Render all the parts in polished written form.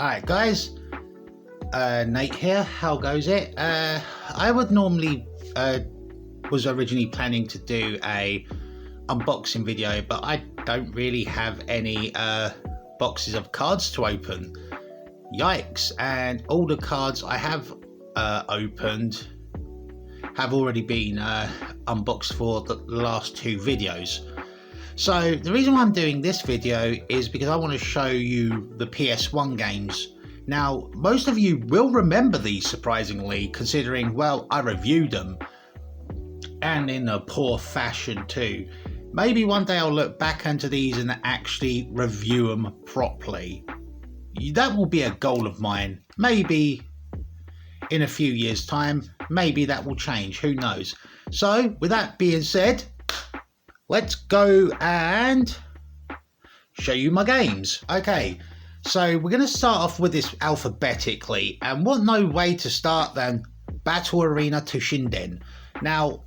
Alright guys, Nate here, how goes it? I would normally, was originally planning to do a unboxing video, but I don't really have any boxes of cards to open. Yikes, and all the cards I have opened have already been unboxed for the last two videos. So the reason why I'm doing this video is because I want to show you the PS1 games. Now, most of you will remember these surprisingly, considering, well, I reviewed them, and in a poor fashion too. Maybe one day I'll look back into these and actually review them properly. That will be a goal of mine. Maybe in a few years' time, maybe that will change, who knows. So, with that being said, let's go and show you my games. Okay, so we're going to start off with this alphabetically, and what no way to start than Battle Arena Toshinden. Now,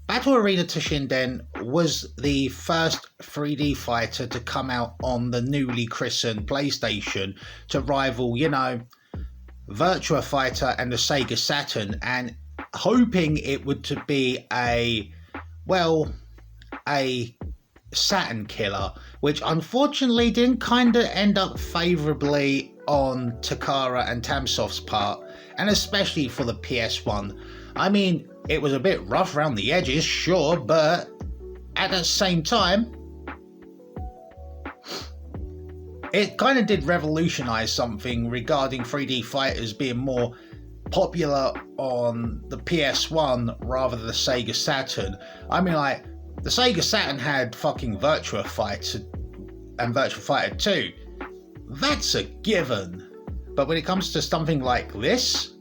Battle Arena Toshinden was the first 3D fighter to come out on the newly christened PlayStation to rival, you know, Virtua Fighter and the Sega Saturn, and hoping it would to be a Saturn killer, which unfortunately didn't kind of end up favourably on Takara and Tamsoft's part, and especially for the PS1. I mean, it was a bit rough around the edges, sure, but at the same time, it kind of did revolutionise something regarding 3D fighters being more popular on the PS1 rather than the Sega Saturn. I mean, like, the Sega Saturn had fucking Virtua Fighter and Virtua Fighter 2. That's a given. But when it comes to something like this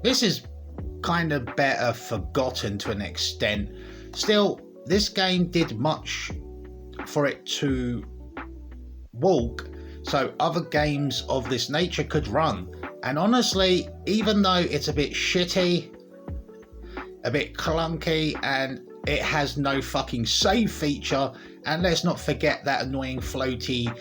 is kind of better forgotten to an extent. Still, this game did much for it to walk so other games of this nature could run. And honestly, even though it's a bit shitty, a bit clunky, and it has no fucking save feature, and let's not forget that annoying floaty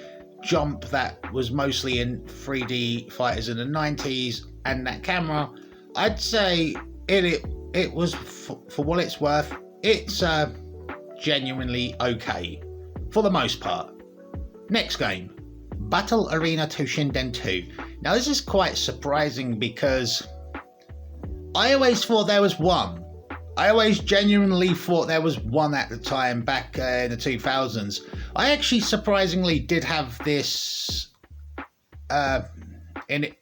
jump that was mostly in 3D fighters in the 90s, and that camera, I'd say it was, for what it's worth, it's genuinely okay for the most part. Next game, Battle Arena Toshinden 2. Now this is quite surprising because I always thought there was one. I always genuinely thought there was one at the time, back in the 2000s. I actually surprisingly did have this in it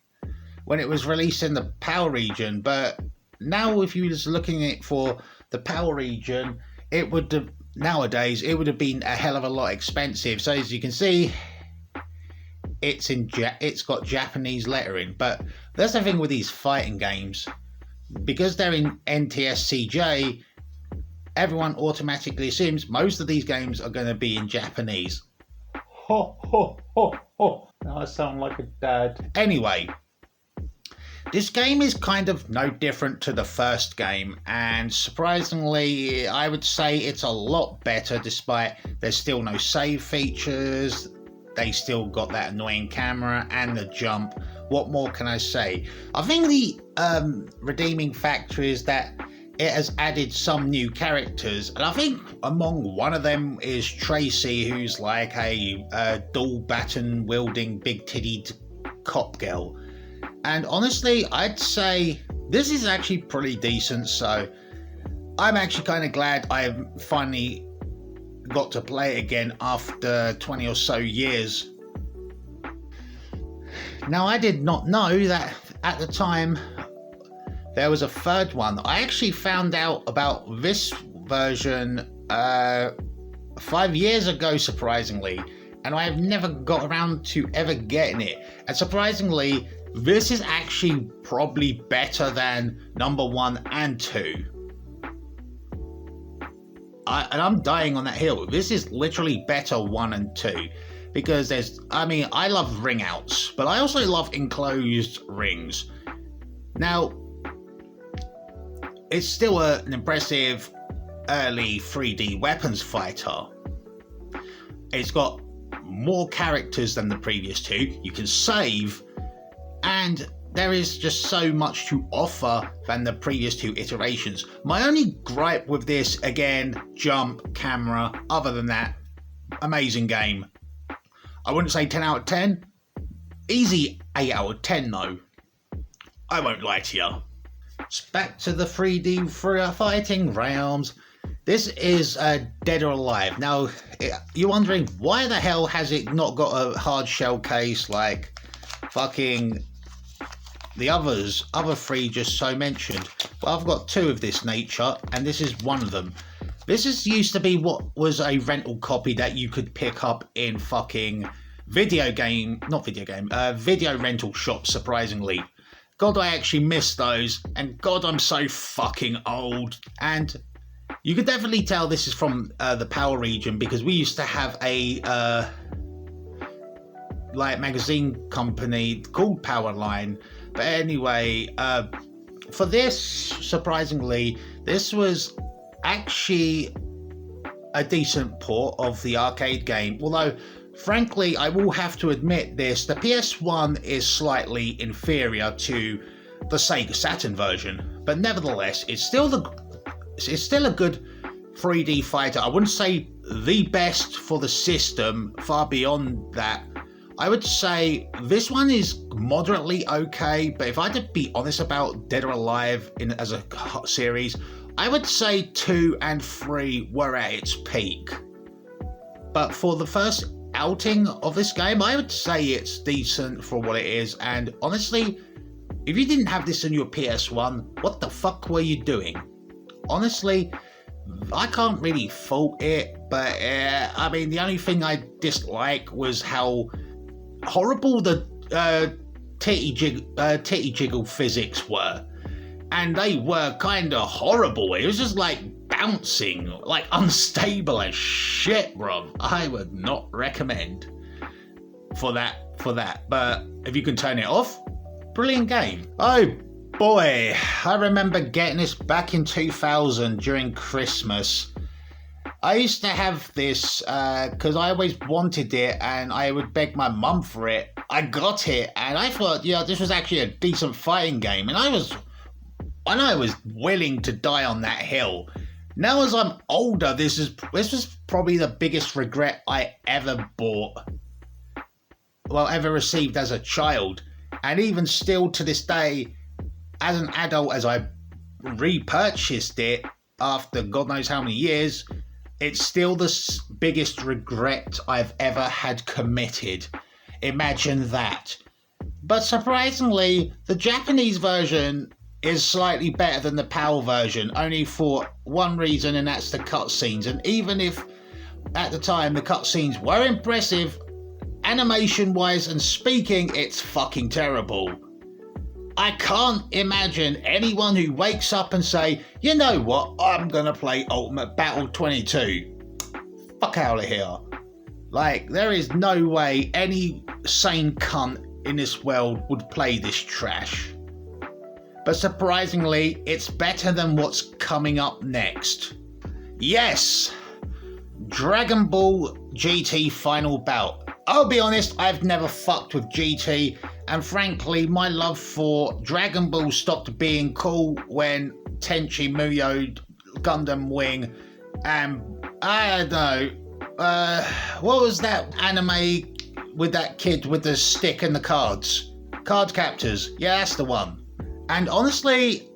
when it was released in the PAL region, but now if you was looking at it for the PAL region, it would have, nowadays it would have been a hell of a lot expensive. So as you can see, it's got Japanese lettering. But that's the thing with these fighting games, because they're in NTSCJ, everyone automatically assumes most of these games are going to be in Japanese. Ho ho ho ho. Now I sound like a dad. Anyway, this game is kind of no different to the first game, and surprisingly I would say it's a lot better, despite there's still no save features. They still got that annoying camera and the jump. What more can I say? I think the redeeming factor is that it has added some new characters, and I think among one of them is Tracy, who's like a dual baton wielding big tittied cop girl. And honestly, I'd say this is actually pretty decent, so I'm actually kind of glad I've finally got to play it again after 20 or so years. Now, I did not know that at the time there was a third one. I actually found out about this version 5 years ago, surprisingly, and I have never got around to ever getting it. And surprisingly, this is actually probably better than number 1 and 2. And I'm dying on that hill. This is literally better 1 and 2. Because I love ring outs, but I also love enclosed rings. Now, it's still an impressive early 3D weapons fighter. It's got more characters than the previous two. You can save, and there is just so much to offer than the previous two iterations. My only gripe with this, again, jump, camera, other than that, amazing game. I wouldn't say 10 out of 10. Easy 8 out of 10 though. I won't lie to you. It's back to the 3D fighting realms. This is Dead or Alive. Now, you're wondering, why the hell has it not got a hard shell case like fucking the other three just so mentioned? Well, I've got two of this nature, and this is one of them. This used to be what was a rental copy that you could pick up in fucking video rental shops, surprisingly. God, I actually miss those, and God, I'm so fucking old. And you could definitely tell this is from the Power region, because we used to have a magazine company called Powerline. But anyway, for this, surprisingly, this was actually a decent port of the arcade game. Although, frankly, I will have to admit this, the PS1 is slightly inferior to the Sega Saturn version. But nevertheless, it's still a good 3D fighter. I wouldn't say the best for the system, far beyond that. I would say this one is moderately okay, but if I had to be honest about Dead or Alive as a series, I would say 2 and 3 were at its peak. But for the first outing of this game, I would say it's decent for what it is, and honestly, if you didn't have this in your PS1, what the fuck were you doing? Honestly, I can't really fault it, but I mean, the only thing I dislike was how horrible the titty jiggle physics were. And they were kind of horrible. It was just like bouncing, like unstable as shit, bro. I would not recommend for that. But if you can turn it off, brilliant game. Oh boy, I remember getting this back in 2000 during Christmas. I used to have this because I always wanted it, and I would beg my mum for it. I got it, and I thought, this was actually a decent fighting game, and I was willing to die on that hill. Now, as I'm older, this was probably the biggest regret I ever ever received as a child, and even still to this day, as an adult, as I repurchased it after God knows how many years, it's still the biggest regret I've ever had committed. Imagine that. But surprisingly, the Japanese version is slightly better than the PAL version, only for one reason, and that's the cutscenes. And even if at the time the cutscenes were impressive, animation-wise and speaking, it's fucking terrible. I can't imagine anyone who wakes up and say, you know what, I'm gonna play Ultimate Battle 22. Fuck out of here. Like, there is no way any sane cunt in this world would play this trash. But surprisingly, it's better than what's coming up next. Yes! Dragon Ball GT Final Bout. I'll be honest, I've never fucked with GT, and frankly, my love for Dragon Ball stopped being cool when Tenchi Muyo Gundam Wing and, I don't know, what was that anime with that kid with the stick and the cards? Card Captors, yeah, that's the one. And honestly,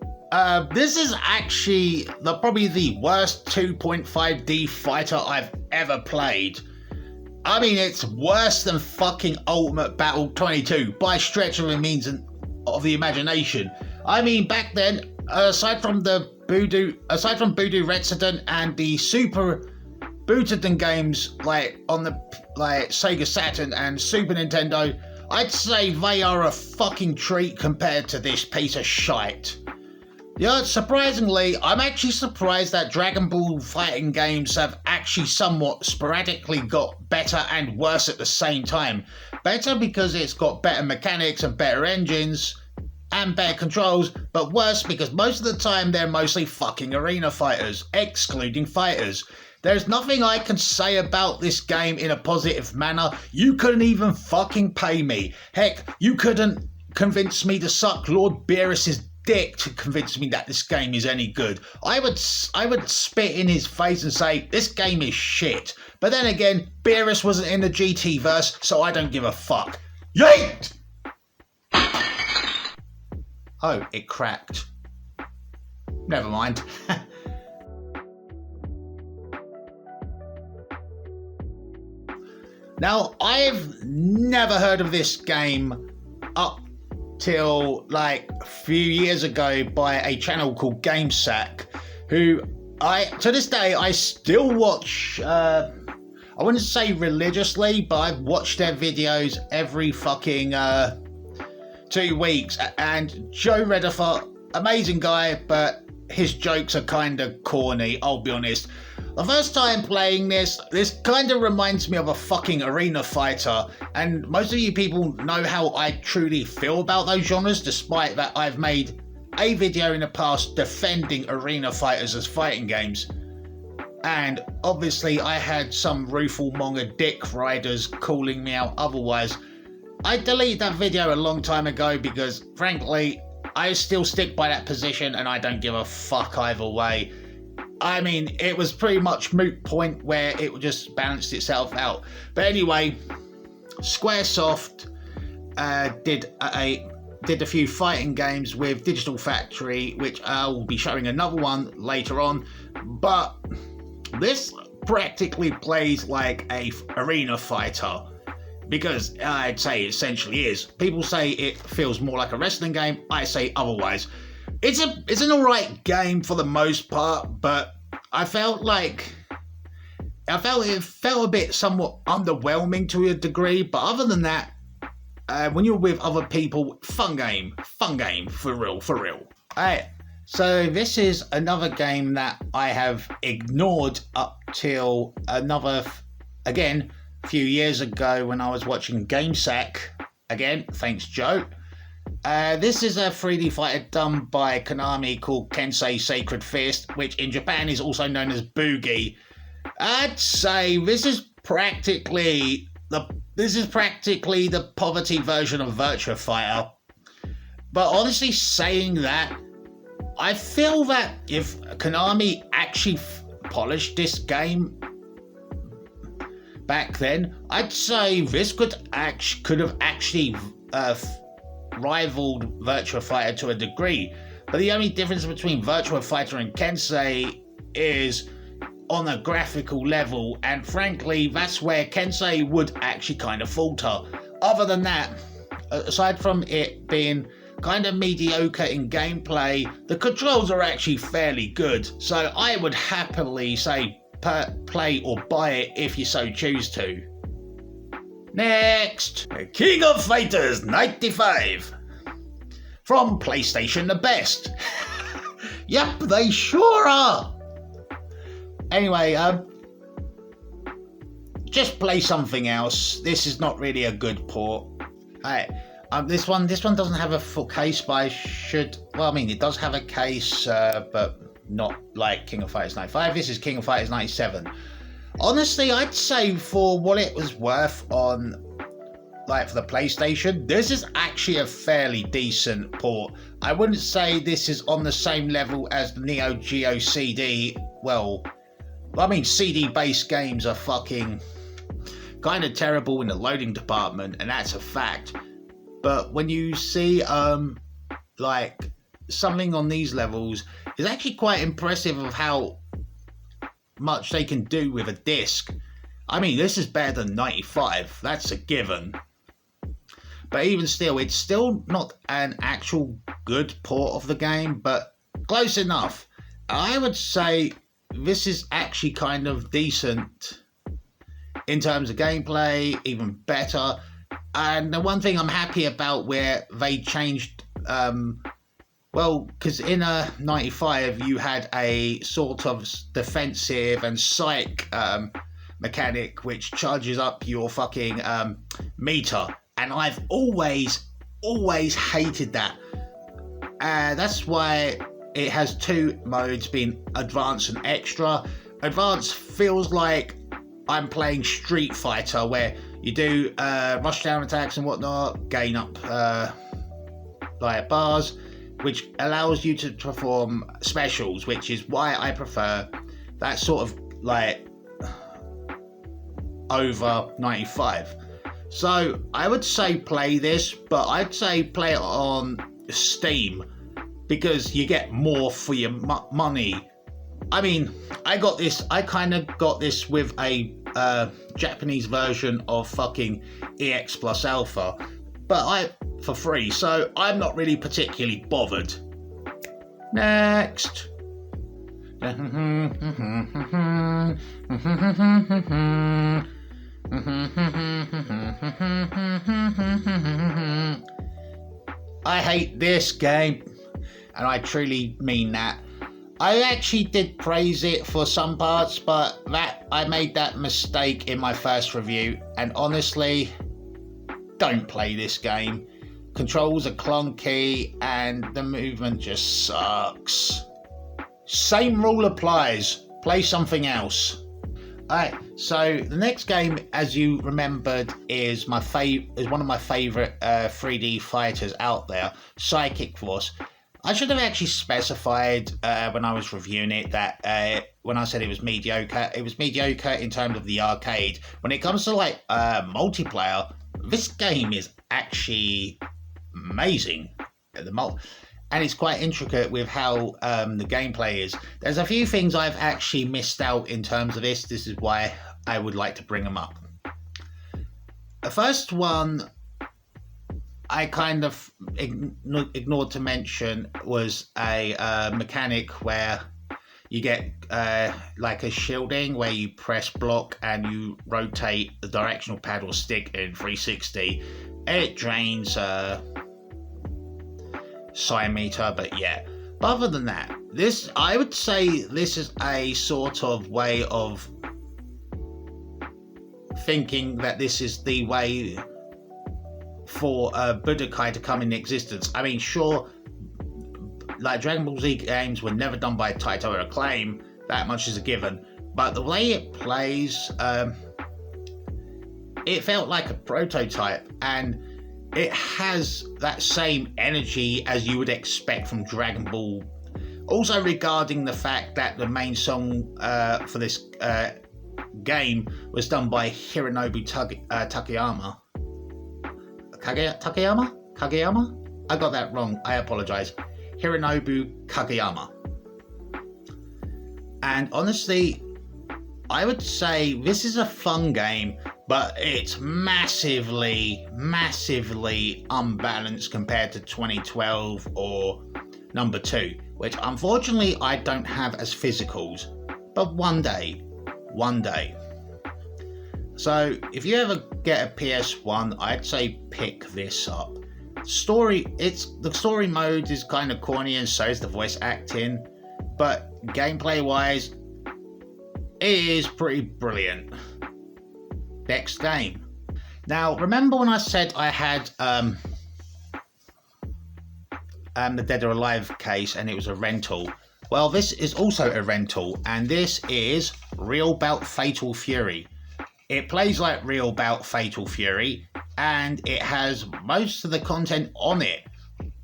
this is actually probably the worst 2.5D fighter I've ever played. I mean, it's worse than fucking Ultimate Battle 22 by stretch of the means of the imagination. I mean, back then, aside from Budo Retsuden and the Super Butoden games on the Sega Saturn and Super Nintendo, I'd say they are a fucking treat compared to this piece of shite. Yeah, surprisingly, I'm actually surprised that Dragon Ball fighting games have actually somewhat sporadically got better and worse at the same time. Better because it's got better mechanics and better engines and better controls, but worse because most of the time they're mostly fucking arena fighters, excluding fighters. There's nothing I can say about this game in a positive manner. You couldn't even fucking pay me. Heck, you couldn't convince me to suck Lord Beerus's dick to convince me that this game is any good. I would spit in his face and say, this game is shit. But then again, Beerus wasn't in the GT verse, so I don't give a fuck. Yeet! Oh, it cracked. Never mind. Now, I've never heard of this game up till like a few years ago by a channel called GameSack, who to this day I still watch. I wouldn't say religiously, but I've watched their videos every fucking 2 weeks. And Joe Redifer, amazing guy, but his jokes are kind of corny, I'll be honest. The first time playing this kind of reminds me of a fucking arena fighter, and most of you people know how I truly feel about those genres, despite that I've made a video in the past defending arena fighters as fighting games. And obviously I had some Rufelmonger dick riders calling me out otherwise. I deleted that video a long time ago because, frankly, I still stick by that position and I don't give a fuck either way. I mean, it was pretty much moot point where it just balanced itself out. But anyway, Squaresoft did a few fighting games with Digital Factory, which I will be showing another one later on. But this practically plays like a arena fighter, because I'd say it essentially is. People say it feels more like a wrestling game. I say otherwise. It's an alright game for the most part, but I felt it felt a bit somewhat underwhelming to a degree. But other than that, when you're with other people, fun game, for real. Alright, so this is another game that I have ignored up till a few years ago when I was watching GameSack. Again, thanks Joe. This is a 3D fighter done by Konami called Kensei Sacred Fist, which in Japan is also known as Boogie. I'd say this is practically the poverty version of Virtua Fighter. But honestly, saying that, I feel that if Konami actually polished this game back then, I'd say this could have actually rivaled Virtua Fighter to a degree. But the only difference between Virtua Fighter and Kensei is on a graphical level, and frankly that's where Kensei would actually kind of falter. Other than that, aside from it being kind of mediocre in gameplay, the controls are actually fairly good, so I would happily say play or buy it if you so choose to. Next, King of Fighters 95. From PlayStation the best. Yep, they sure are. Anyway, just play something else. This is not really a good port. Alright, this one doesn't have a full case, but it does have a case, but not like King of Fighters 95. This is King of Fighters 97. Honestly, I'd say for what it was worth on, for the PlayStation, this is actually a fairly decent port. I wouldn't say this is on the same level as the Neo Geo CD. CD-based games are fucking kind of terrible in the loading department, and that's a fact. But when you see, something on these levels, is actually quite impressive of how much they can do with a disc. I mean, this is better than 95, that's a given. But even still, it's still not an actual good port of the game, but close enough. I would say this is actually kind of decent in terms of gameplay, even better. And the one thing I'm happy about where they changed, because in 95 you had a sort of defensive and psych mechanic which charges up your fucking meter, and I've always hated that. That's why it has two modes, being advanced and extra. Advanced feels like I'm playing Street Fighter, where you do rush down attacks and whatnot, gain up like bars, which allows you to perform specials, which is why I prefer that sort of like over 95. So I would say play this, but I'd say play it on Steam because you get more for your money. I mean, I kind of got this with a Japanese version of fucking EX plus alpha, but for free, so I'm not really particularly bothered. Next. I hate this game, and I truly mean that. I actually did praise it for some parts, but I made that mistake in my first review, and honestly, don't play this game. Controls are clunky, and the movement just sucks. Same rule applies. Play something else. Alright, so the next game, as you remembered, is one of my favourite 3D fighters out there, Psychic Force. I should have actually specified when I was reviewing it that when I said it was mediocre in terms of the arcade. When it comes to like multiplayer, this game is actually amazing. And it's quite intricate with how the gameplay is. There's a few things I've actually missed out in terms of this. This is why I would like to bring them up. The first one I kind of ignored to mention was a mechanic where you get like a shielding where you press block and you rotate the directional pad or stick in 360. It drains psi meter, but yeah. But other than that, I would say this is a sort of way of thinking that this is the way for Budokai to come in existence. I mean, sure, like Dragon Ball Z games were never done by Taito Acclaim, that much is a given, but the way it plays, it felt like a prototype, and it has that same energy as you would expect from Dragon Ball. Also, regarding the fact that the main song for this game was done by Hironobu Takayama. Kageyama? I got that wrong. I apologize. Hironobu Kageyama. And honestly, I would say this is a fun game, but it's massively, massively unbalanced compared to 2012 or number 2, which unfortunately I don't have as physicals, but one day. So if you ever get a PS1, I'd say pick this up. The story mode is kind of corny, and so is the voice acting, but gameplay wise, it is pretty brilliant. Next game. Now, remember when I said I had the Dead or Alive case and it was a rental? Well, this is also a rental, and this is Real Bout Fatal Fury. It plays like Real Bout Fatal Fury, and it has most of the content on it.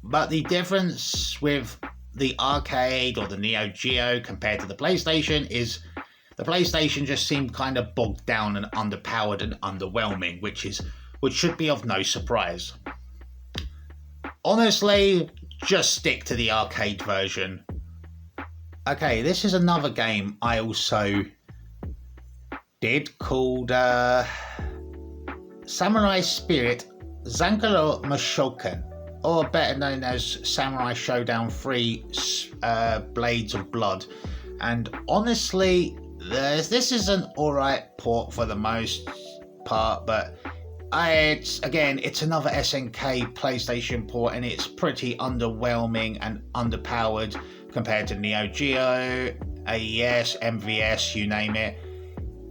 But the difference with the arcade or the Neo Geo compared to the PlayStation is the PlayStation just seemed kind of bogged down and underpowered and underwhelming, which should be of no surprise. Honestly, just stick to the arcade version. Okay, this is another game I also did called Samurai Spirit Zankaro Mushoken, or better known as Samurai Showdown 3 Blades of Blood. And honestly, this is an alright port for the most part, but it's another SNK PlayStation port, and it's pretty underwhelming and underpowered compared to Neo Geo, AES, MVS, you name it,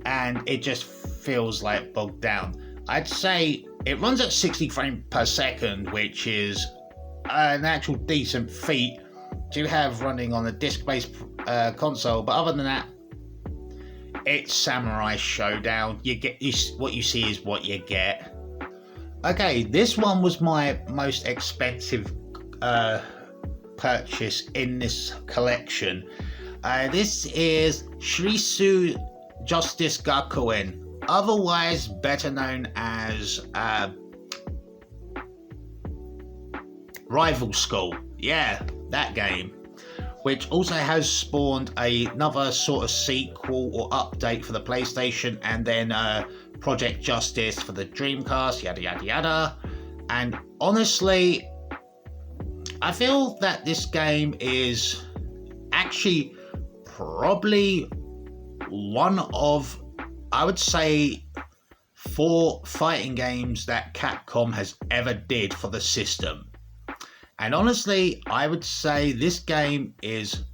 and it just feels like bogged down. I'd say it runs at 60 frames per second, which is an actual decent feat to have running on a disc-based console, but other than that, it's Samurai Showdown. What you see is what you get. Okay, this one was my most expensive purchase in this collection. This is Shirisu Justice Gakuen, otherwise better known as Rival School. Yeah, that game. Which also has spawned another sort of sequel or update for the PlayStation, and then Project Justice for the Dreamcast, yada yada yada. And honestly, I feel that this game is actually probably one of, I would say, 4 fighting games that Capcom has ever did for the system. And honestly, I would say this game is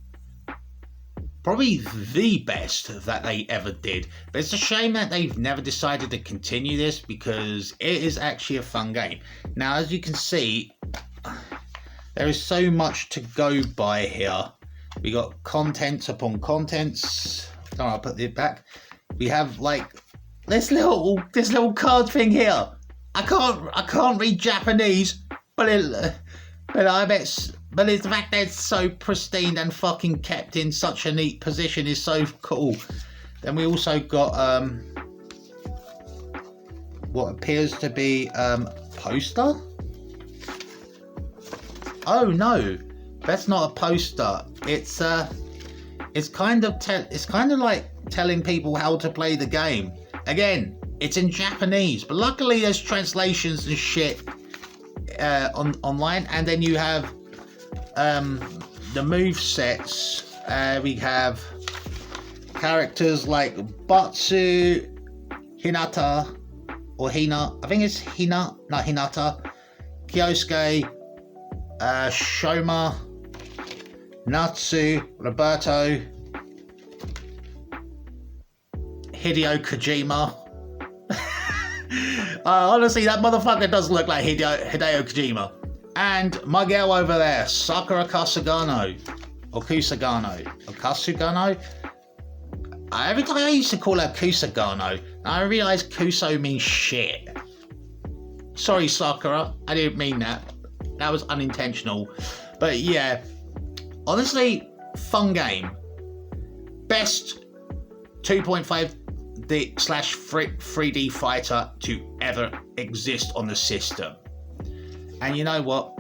probably the best that they ever did. But it's a shame that they've never decided to continue this, because it is actually a fun game. Now, as you can see, there is so much to go by here. We got contents upon contents. Oh, I'll put it back. We have like this little card thing here. I can't read Japanese, but it's the fact that it's so pristine and fucking kept in such a neat position is so cool. Then we also got what appears to be poster. Oh no, that's not a poster. It's kind of like telling people how to play the game. Again, it's in Japanese, but luckily there's translations and shit online. And then you have the move sets. We have characters like Batsu, Hinata, or Hina. I think it's Hina, not Hinata. Kyosuke, Shoma, Natsu, Roberto, Hideo Kojima. Honestly, that motherfucker does look like Hideo Kojima. And my girl over there, Sakura Kasugano, or Kusagano, or Kasugano. Every time I used to call her Kusagano, I realised Kuso means shit. Sorry, Sakura, I didn't mean that. That was unintentional. But yeah, honestly, fun game. Best 2.5D/3D fighter to ever exist on the system. And you know what?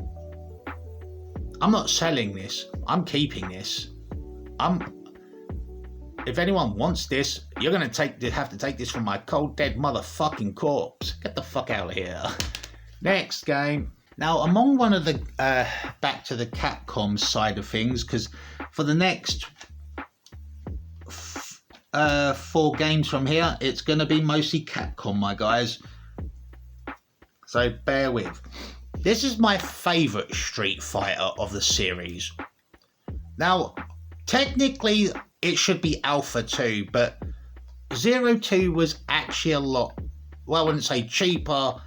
I'm not selling this. I'm keeping this. If anyone wants this, you're gonna have to take this from my cold dead motherfucking corpse. Get the fuck out of here. Next game. Now, among one of the back to the Capcom side of things, because for the next 4 games from here, it's going to be mostly Capcom, my guys. So bear with. This is my favourite Street Fighter of the series. Now, technically, it should be Alpha 2, but 02 was actually a lot, well, I wouldn't say cheaper.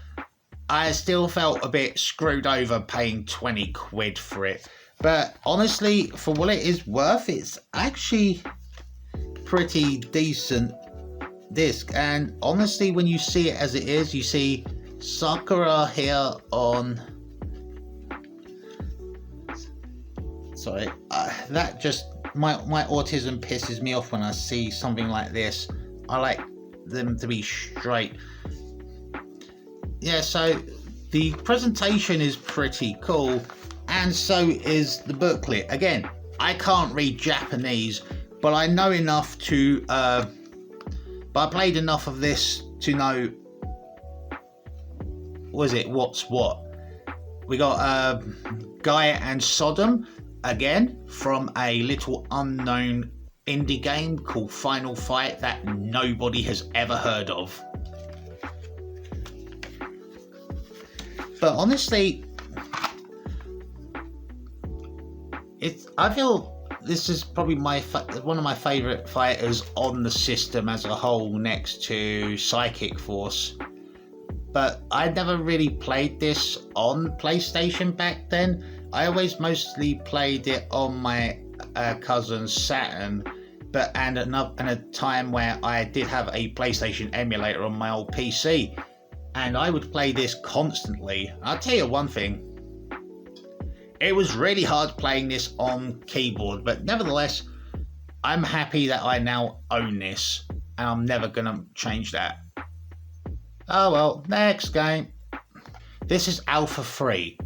I still felt a bit screwed over paying 20 quid for it. But honestly, for what it is worth, it's actually pretty decent disc. And honestly, when you see it as it is, you see Sakura here on... Sorry, that just... My autism pisses me off when I see something like this. I like them to be straight. Yeah, so the presentation is pretty cool, and so is the booklet. Again, I can't read Japanese, but I know enough to, but I played enough of this to know, what's what. We got Gaia and Sodom, again, from a little unknown indie game called Final Fight that nobody has ever heard of. But honestly, I feel this is probably one of my favourite fighters on the system as a whole, next to Psychic Force. But I never really played this on PlayStation back then. I always mostly played it on my cousin's Saturn, and a time where I did have a PlayStation emulator on my old PC, and I would play this constantly. I'll tell you one thing. It was really hard playing this on keyboard, but nevertheless, I'm happy that I now own this, and I'm never going to change that. Oh well, next game. This is Alpha 3.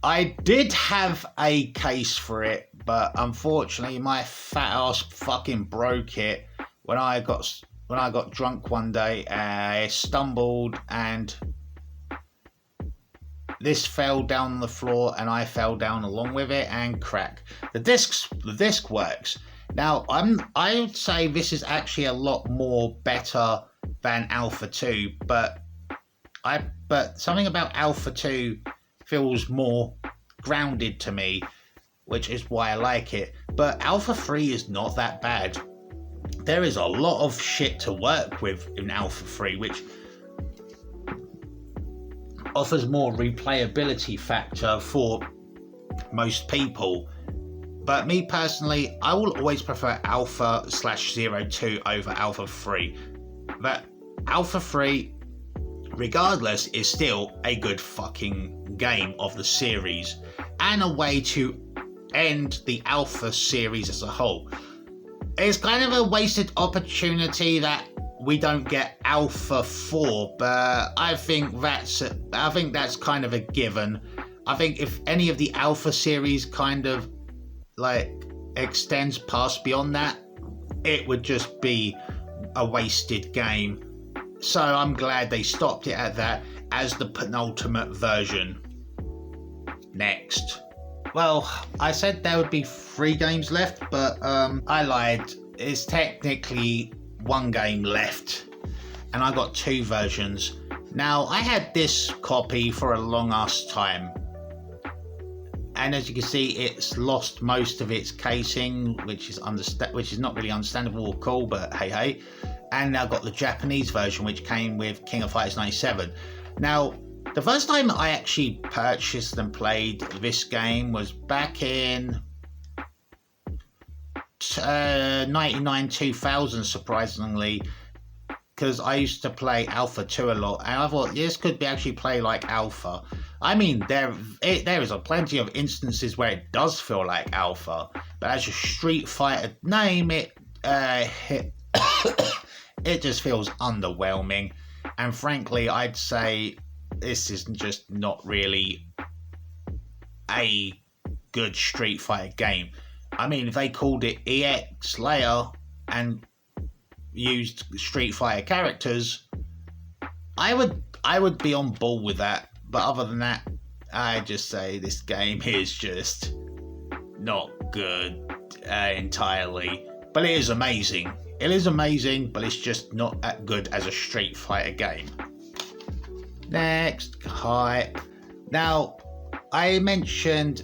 I did have a case for it, but unfortunately my fat ass fucking broke it when I got drunk one day. I stumbled and this fell down on the floor, and I fell down along with it and crack. The disc works. Now I would say this is actually a lot more better than Alpha 2, but something about Alpha 2 feels more grounded to me, which is why I like it. But Alpha 3 is not that bad. There is a lot of shit to work with in Alpha 3, which offers more replayability factor for most people. But me personally, I will always prefer Alpha/02 over Alpha 3. But Alpha 3, regardless, is still a good fucking game of the series, and a way to end the Alpha series as a whole. It's kind of a wasted opportunity that we don't get Alpha 4, but I think that's kind of a given. I think if any of the Alpha series kind of like extends past beyond that, it would just be a wasted game. So I'm glad they stopped it at that as the penultimate version. Next. Well, I said there would be 3 games left, but I lied. It's technically 1 game left, and I got 2 versions. Now, I had this copy for a long ass time, and as you can see, it's lost most of its casing, which is not really understandable or cool, but hey. And I got the Japanese version, which came with King of Fighters 97. Now, the first time I actually purchased and played this game was back in 99-2000, surprisingly, because I used to play Alpha 2 a lot, and I thought this could be actually play like Alpha. I mean, there is a plenty of instances where it does feel like Alpha, but as a Street Fighter name, it just feels underwhelming, and frankly, I'd say this is just not really a good Street Fighter game. I mean, if they called it EX layer and used Street Fighter characters, I would be on board with that. But other than that, I just say this game is just not good entirely. But it is amazing. It is amazing, but it's just not that good as a Street Fighter game. Next, hype. Now, I mentioned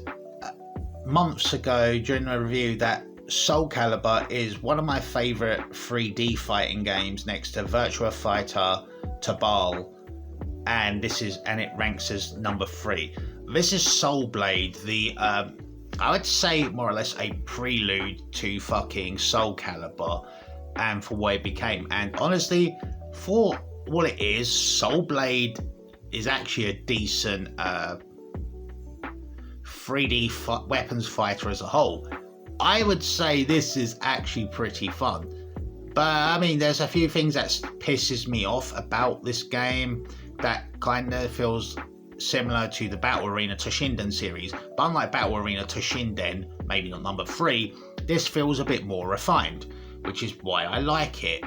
months ago during a review that Soul Calibur is one of my favourite 3D fighting games next to Virtua Fighter, Tabal, and it ranks as number 3. This is Soul Blade, I would say more or less a prelude to fucking Soul Calibur, and for what it became. And honestly, for what it is, Soul Blade is actually a decent 3D weapons fighter as a whole. I would say this is actually pretty fun. But I mean, there's a few things that pisses me off about this game that kind of feels similar to the Battle Arena Toshinden series. But unlike Battle Arena Toshinden, maybe not number 3, this feels a bit more refined, which is why I like it.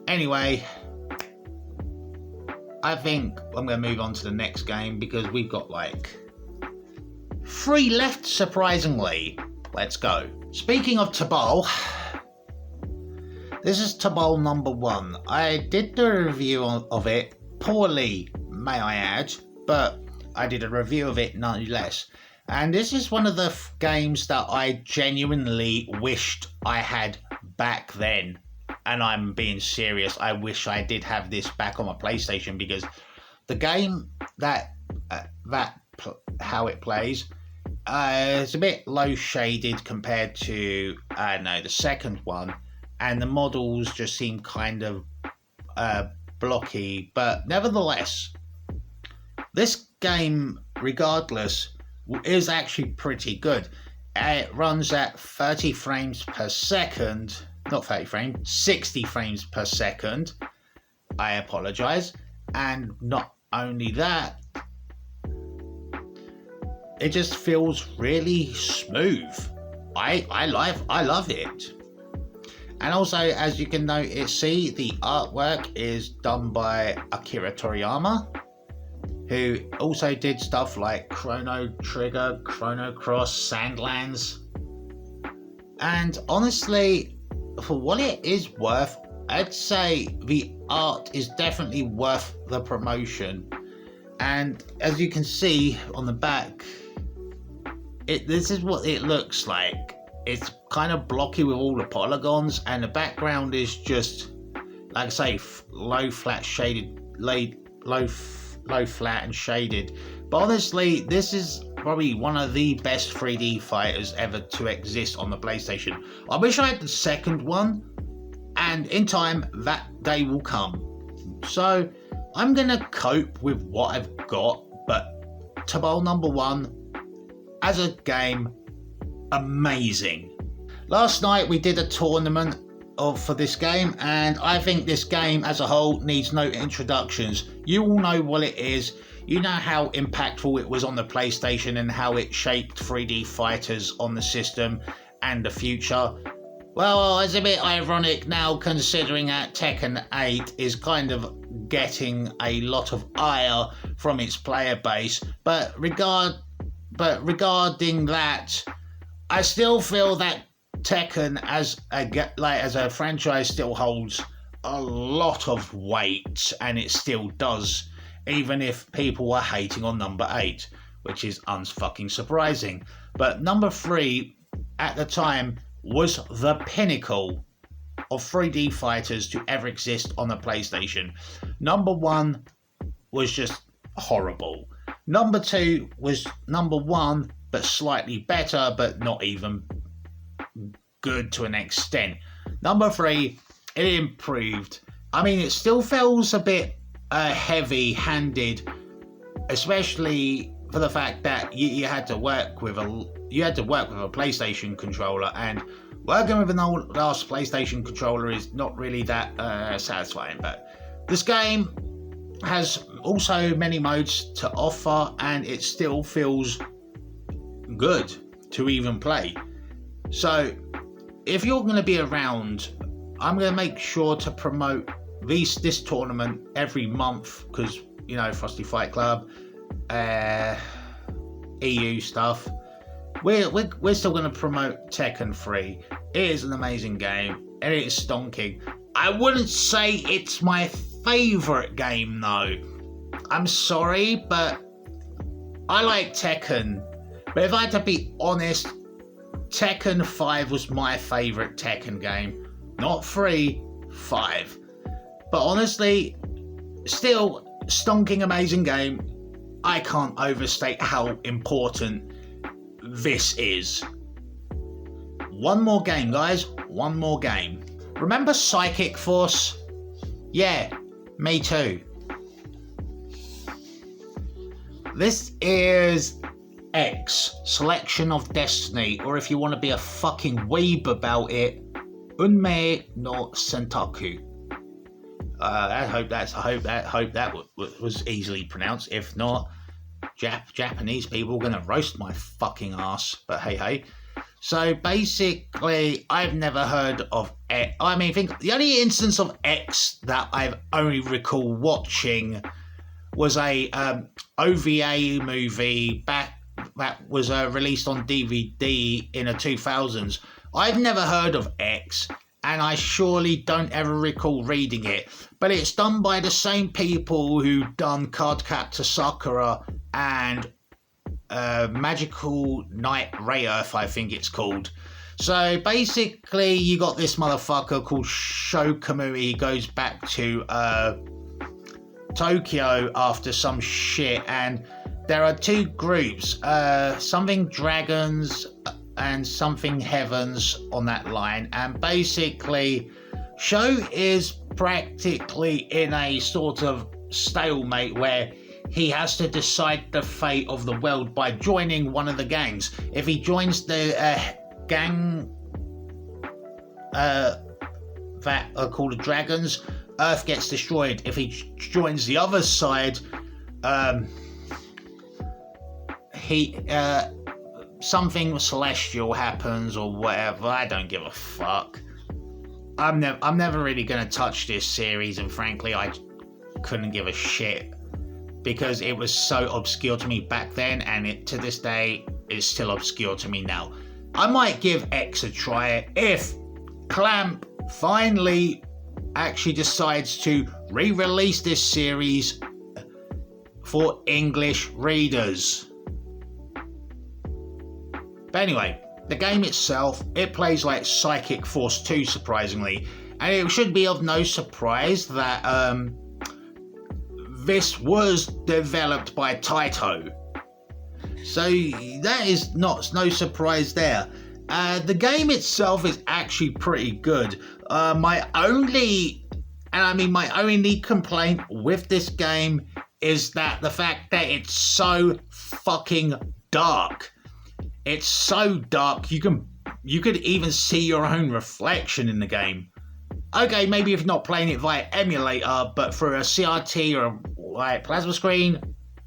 Anyway, I think I'm going to move on to the next game because we've got like 3 left, surprisingly. Let's go. Speaking of Tabal, this is Tabal number 1. I did do a review of it, poorly, may I add, but I did a review of it nonetheless. And this is one of the games that I genuinely wished I had back then. And I'm being serious. I wish I did have this back on my PlayStation, because the game how it plays it's a bit low shaded compared to the second one, and the models just seem kind of blocky. But nevertheless, this game, regardless, is actually pretty good. It runs at 30 frames per second, not 30 frames, 60 frames per second. I apologise. And not only that, it just feels really smooth. I love it. And also, as you can see, the artwork is done by Akira Toriyama, who also did stuff like Chrono Trigger, Chrono Cross, Sandlands. And honestly, for what it is worth, I'd say the art is definitely worth the promotion. And as you can see on the back, this is what it looks like. It's kind of blocky with all the polygons, and the background is just, like I say, low flat and shaded. But honestly, this is probably one of the best 3D fighters ever to exist on the PlayStation. I wish I had the second one, and in time that day will come. So I'm gonna cope with what I've got, but Tabal number 1 as a game, amazing. Last night we did a tournament for this game, and I think this game as a whole needs no introductions. You all know what it is. You know how impactful it was on the PlayStation and how it shaped 3D fighters on the system and the future. Well, it's a bit ironic now, considering that Tekken 8 is kind of getting a lot of ire from its player base. But regarding that, I still feel that Tekken as a franchise still holds a lot of weight, and it still does, even if people were hating on number 8, which is unfucking surprising. But number 3 at the time was the pinnacle of 3D fighters to ever exist on the PlayStation. Number 1 was just horrible. Number 2 was number 1, but slightly better, but not even good to an extent. Number 3, it improved. I mean, it still feels a bit heavy-handed, especially for the fact that you had to work with a PlayStation controller, and working with an old last PlayStation controller is not really that satisfying. But this game has also many modes to offer, and it still feels good to even play. So if you're going to be around, I'm going to make sure to promote this tournament every month, because Frosty Fight Club, EU stuff. We're still going to promote Tekken 3. It is an amazing game, and it is stonking. I wouldn't say it's my favourite game though. I'm sorry, but I like Tekken. But if I had to be honest, Tekken 5 was my favourite Tekken game. Not 3, 5. But honestly, still stonking amazing game. I can't overstate how important this is. One more game, guys. One more game. Remember Psychic Force? Yeah, me too. This is X, Selection of Destiny, or if you want to be a fucking weeb about it, Unme no Sentaku. I hope that was easily pronounced. If not, Japanese people are gonna roast my fucking ass. But hey. So basically, I've never heard of X. I mean, the only instance of X that I've only recall watching was a OVA movie that was released on DVD in the 2000s. I've never heard of X, and I surely don't ever recall reading it. But it's done by the same people who done Cardcaptor Sakura and Magical Knight Rayearth, I think it's called. So basically, you got this motherfucker called Sho Kamui. He goes back to Tokyo after some shit, and there are two groups, something dragons and something heavens on that line, and basically Show is practically in a sort of stalemate where he has to decide the fate of the world by joining one of the gangs. If he joins the gang that are called the Dragons, Earth gets destroyed. If he joins the other side, something celestial happens or whatever. I don't give a fuck. I'm never really gonna touch this series, and frankly, I couldn't give a shit because it was so obscure to me back then, and it to this day is still obscure to me now. I might give X a try if Clamp finally actually decides to re-release this series for English readers. But anyway, the game itself, it plays like Psychic Force 2, surprisingly, and it should be of no surprise that this was developed by Taito. So that is no surprise there. The game itself is actually pretty good. My only complaint with this game is that the fact that it's so fucking dark. It's so dark you could even see your own reflection in the game. Okay, maybe if you're not playing it via emulator, but through a CRT or a plasma screen,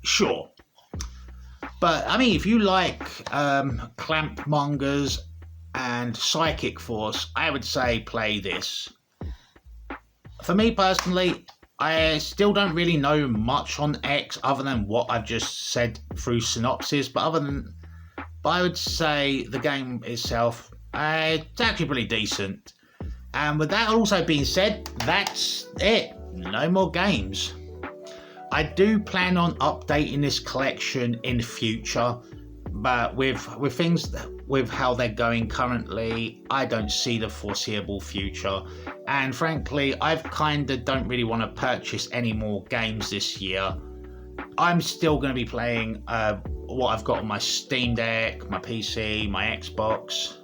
sure. But I mean, if you like Clamp mangas and Psychic Force, I would say play this. For me personally, I still don't really know much on X other than what I've just said through synopsis, but I would say the game itself, it's actually pretty decent. And with that also being said, that's it. No more games. I do plan on updating this collection in future, but with things with how they're going currently, I don't see the foreseeable future. And frankly, I've kinda don't really want to purchase any more games this year. I'm still going to be playing what I've got on my Steam Deck, my PC, my Xbox.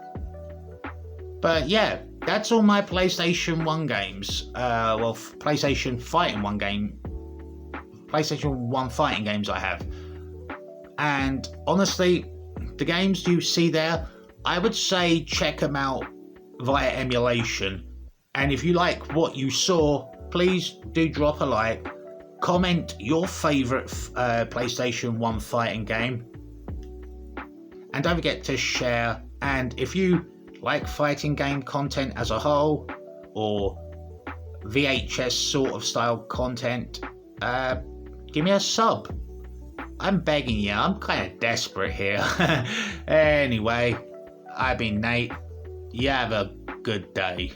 But yeah, that's all my PlayStation 1 games. PlayStation 1 fighting games I have. And honestly, the games you see there, I would say check them out via emulation. And if you like what you saw, please do drop a like. Comment your favourite PlayStation 1 fighting game. And don't forget to share. And if you like fighting game content as a whole, or VHS sort of style content, give me a sub. I'm begging you, I'm kind of desperate here. Anyway, I've been Nate. You have a good day.